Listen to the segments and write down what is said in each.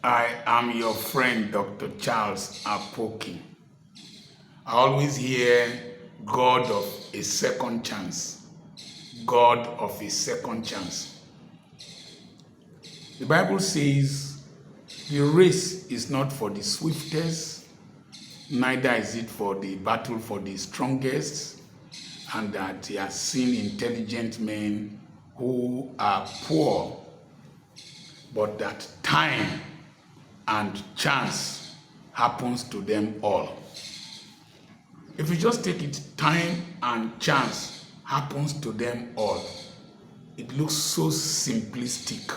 I am your friend, Dr. Charles Apoki. I always hear God of a second chance. God of a second chance. The Bible says the race is not for the swiftest, neither is it for the battle for the strongest, and that he has seen intelligent men who are poor, but that time and chance happens to them all. If you just take it, time and chance happens to them all. It looks so simplistic.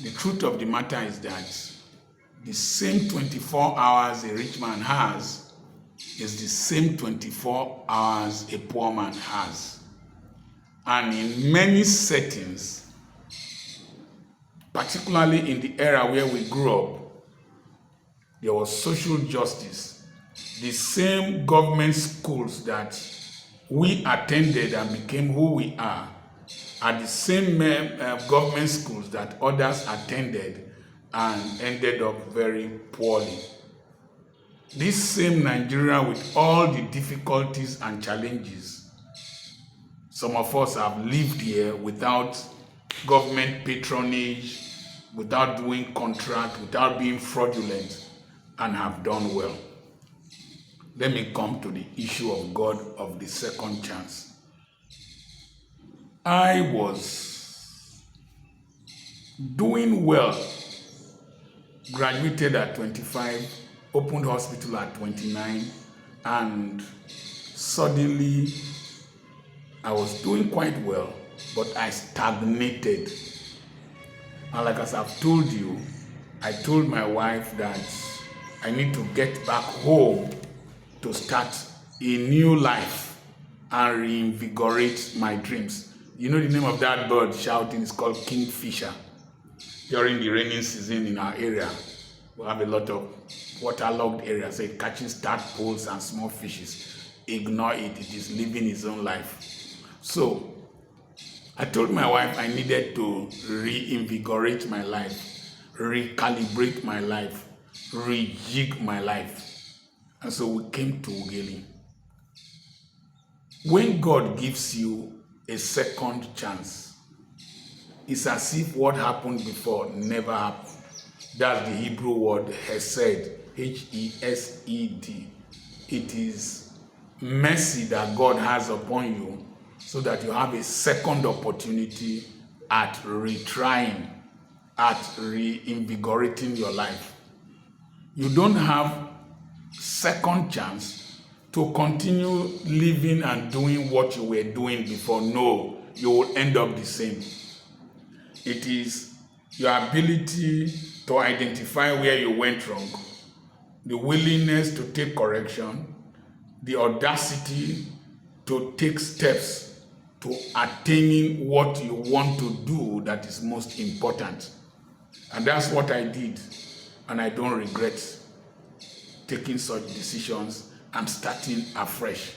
The truth of the matter is that the same 24 hours a rich man has is the same 24 hours a poor man has. And in many settings, particularly in the era where we grew up, there was social justice. The same government schools that we attended and became who we are the same government schools that others attended and ended up very poorly. This same Nigeria, with all the difficulties and challenges, some of us have lived here without government patronage, without doing contract, without being fraudulent, and have done well. Let me come to the issue of God of the second chance. I was doing well, graduated at 25, opened hospital at 29, and suddenly I was doing quite well, but I stagnated. And like as I've told you, I told my wife that I need to get back home to start a new life and reinvigorate my dreams. You know the name of that bird shouting is called kingfisher. During the rainy season in our area, we have a lot of waterlogged areas, so it catches tadpoles and small fishes. Ignore it, it is living its own life. So I told my wife I needed to reinvigorate my life, recalibrate my life, rejig my life. And so we came to Ugeli. When God gives you a second chance, it's as if what happened before never happened. That's the Hebrew word hesed, H-E-S-E-D. It is mercy that God has upon you so that you have a second opportunity at retrying, at reinvigorating your life. You don't have second chance to continue living and doing what you were doing before. No, you will end up the same. It is your ability to identify where you went wrong, the willingness to take correction, the audacity to take steps to attaining what you want to do that is most important. And that's what I did, and I don't regret taking such decisions and starting afresh.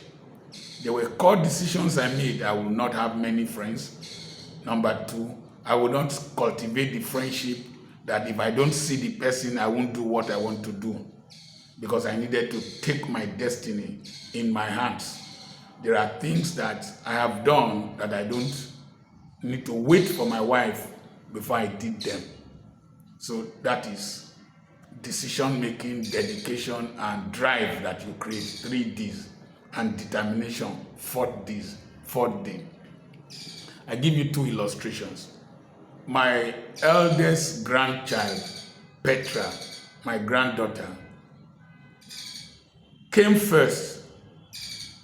There were core decisions I made. I will not have many friends. Number two, I will not cultivate the friendship that if I don't see the person, I won't do what I want to do, because I needed to take my destiny in my hands. There are things that I have done that I don't need to wait for my wife before I did them. So that is decision-making, dedication, and drive that you create, 3 Ds, and determination, 4 Ds, 4th D. I give you 2 illustrations. My eldest grandchild, Petra, my granddaughter, came first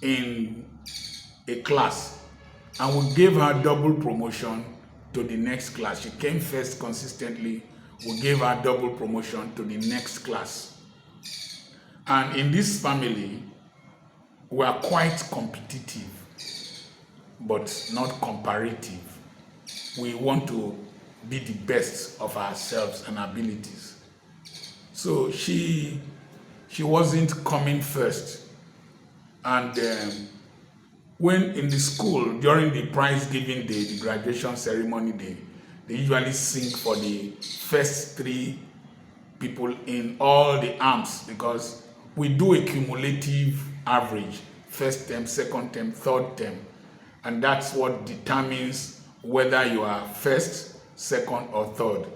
in a class, and we gave her double promotion to the next class. She came first consistently. We gave her double promotion to the next class. And in this family, we are quite competitive, but not comparative. We want to be the best of ourselves and abilities. So she wasn't coming first. And when in the school, during the prize giving day, the graduation ceremony day, they usually sing for the first 3 people in all the arms, because we do a cumulative average, first term, second term, third term, and that's what determines whether you are first, second, or third.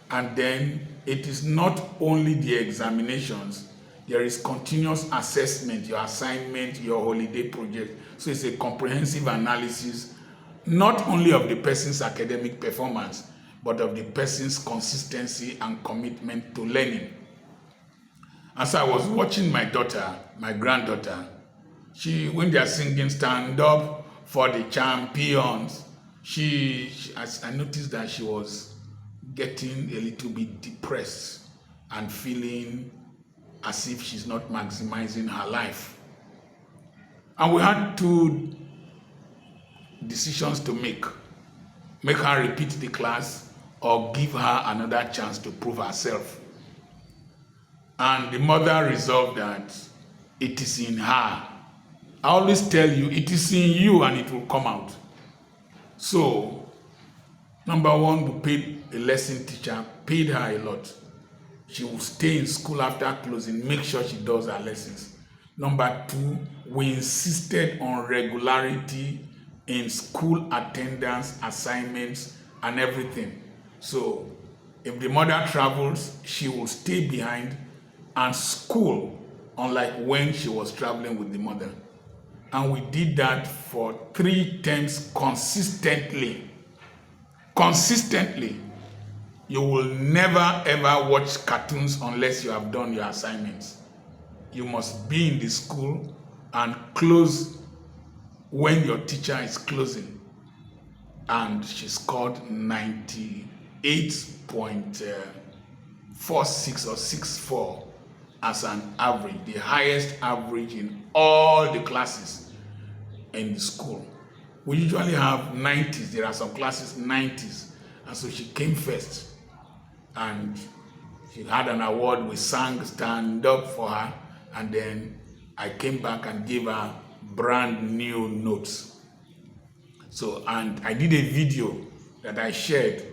And then it is not only the examinations, there is continuous assessment, your assignment, your holiday project. So it's a comprehensive analysis, not only of the person's academic performance, but of the person's consistency and commitment to learning. As I was watching my daughter, my granddaughter, when they are singing "Stand Up for the Champions," I noticed that she was getting a little bit depressed and feeling as if she's not maximizing her life. And we had two decisions to make her repeat the class or give her another chance to prove herself. And the mother resolved that it is in her. I always tell you, it is in you and it will come out. So, number one, we paid a lesson teacher, paid her a lot. She will stay in school after closing, make sure she does her lessons. Number two, we insisted on regularity in school attendance, assignments, and everything. So, if the mother travels, she will stay behind, and school, unlike when she was traveling with the mother. And we did that for 3 terms consistently. Consistently. You will never ever watch cartoons unless you have done your assignments. You must be in the school and close when your teacher is closing. And she scored 98.46 or 64 as an average, the highest average in all the classes in the school. We usually have 90s. There are some classes 90s. And so she came first. And she had an award. We sang "Stand Up" for her, and then I came back and gave her brand new notes. So, and I did a video that I shared,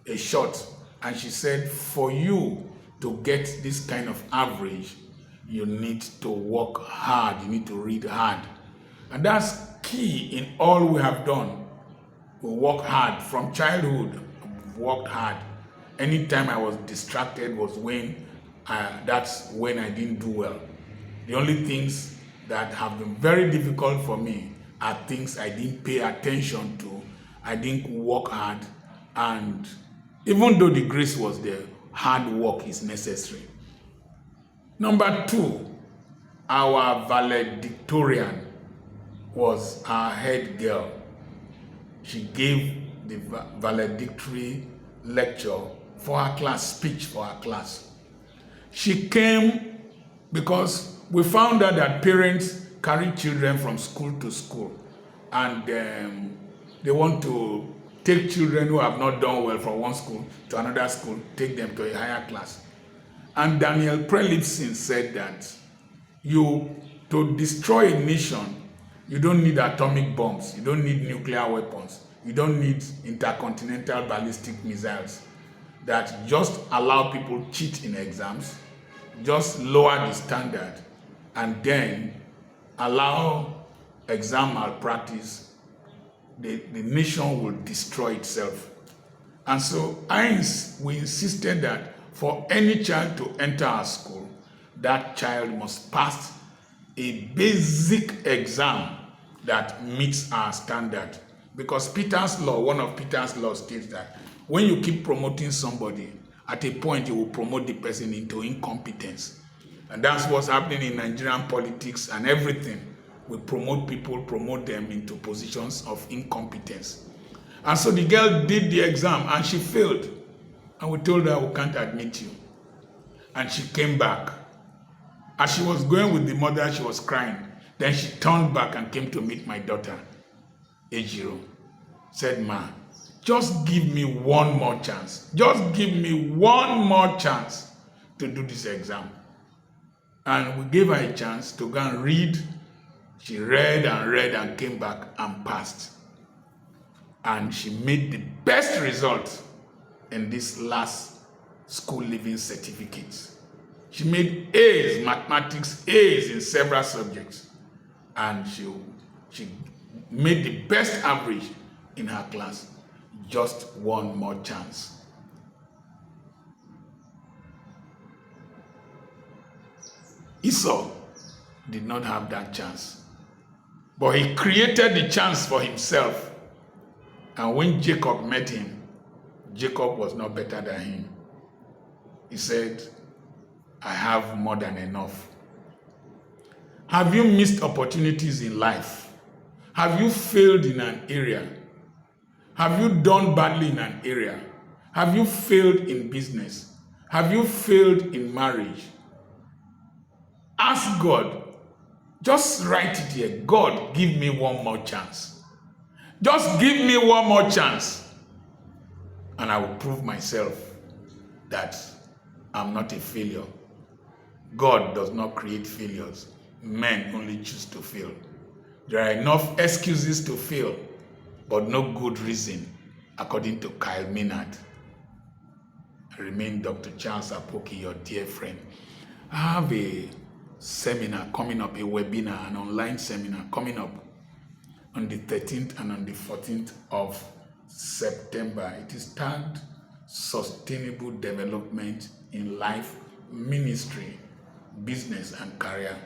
a short, and she said, for you to get this kind of average, you need to work hard, you need to read hard. And that's key in all we have done. We work hard. From childhood, we worked hard. Anytime I was distracted was that's when I didn't do well. The only things that have been very difficult for me are things I didn't pay attention to. I didn't work hard. And even though the grace was there, hard work is necessary. Number 2, our valedictorian was our head girl. She gave the valedictory lecture for her class, speech for her class. She came because we found out that parents carry children from school to school, and they want to take children who have not done well from one school to another school, take them to a higher class. And Daniel Prelipson said that to destroy a nation, you don't need atomic bombs, you don't need nuclear weapons, you don't need intercontinental ballistic missiles. That just allow people cheat in exams, just lower the standard, and then allow exam malpractice. The nation will destroy itself. And so we insisted that for any child to enter our school, that child must pass a basic exam that meets our standard. Because Peter's law, one of Peter's laws states that when you keep promoting somebody, at a point you will promote the person into incompetence. And that's what's happening in Nigerian politics and everything. We promote them into positions of incompetence. And so the girl did the exam and she failed. And we told her, we can't admit you. And she came back. As she was going with the mother, she was crying. Then she turned back and came to meet my daughter, Ejiro. Said, "Ma, just give me one more chance. Just give me one more chance to do this exam." And we gave her a chance to go and read. She read and came back and passed. And she made the best result in this last school leaving certificates. She made A's, mathematics A's in several subjects. And she made the best average in her class. Just one more chance. Esau did not have that chance. But he created the chance for himself. And when Jacob met him, Jacob was not better than him. He said, I have more than enough. Have you missed opportunities in life? Have you failed in an area? Have you done badly in an area? Have you failed in business? Have you failed in marriage? Ask God. Just write it here. God, give me one more chance. Just give me one more chance. And I will prove myself that I'm not a failure. God does not create failures. Men only choose to fail. There are enough excuses to fail, but no good reason, according to Kyle Maynard. I remain Dr. Charles Apoki, your dear friend. I have a seminar coming up, a webinar, an online seminar coming up on the 13th and on the 14th of September. It is tagged Sustainable Development in Life, Ministry, Business and Career.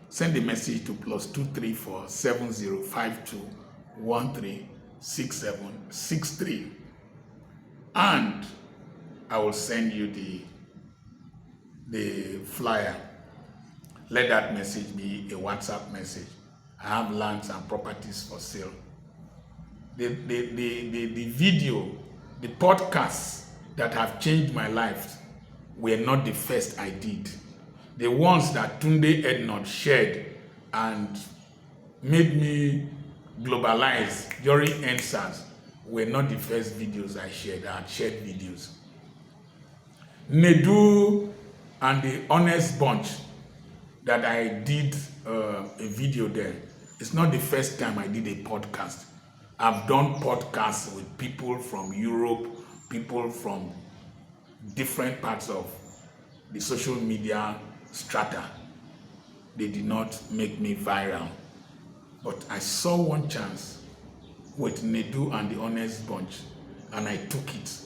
Send a message to +234 7052 136763 and I will send you the flyer. Let that message be a WhatsApp message. I have lands and properties for sale. The video, the podcasts that have changed my life were not the first I did. The ones that Tunde Ednod shared and made me globalize during NSAS were not the first videos I shared. I had shared videos. Nedu and the Honest Bunch that I did a video there. It's not the first time I did a podcast. I've done podcasts with people from Europe, people from different parts of the social media strata. They did not make me viral. But I saw one chance with Nedu and the Honest Bunch, and I took it.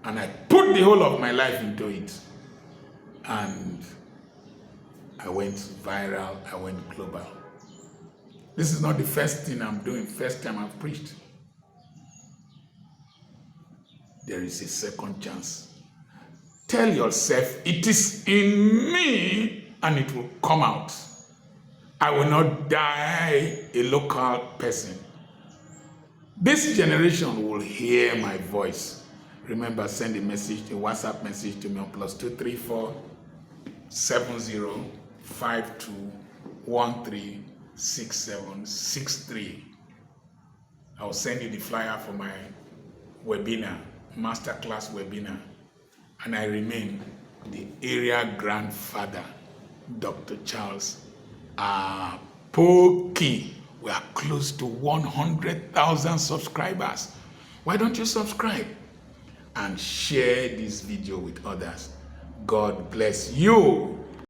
And I put the whole of my life into it. And I went viral, I went global. This is not the first thing I'm doing, first time I've preached. There is a second chance. Tell yourself, it is in me and it will come out. I will not die a local person. This generation will hear my voice. Remember, send a message, a WhatsApp message to me on +234 7052 136763. I will send you the flyer for my webinar, masterclass webinar. And I remain the area grandfather, Dr. Charles Apoki. We are close to 100,000 subscribers. Why don't you subscribe and share this video with others? God bless you.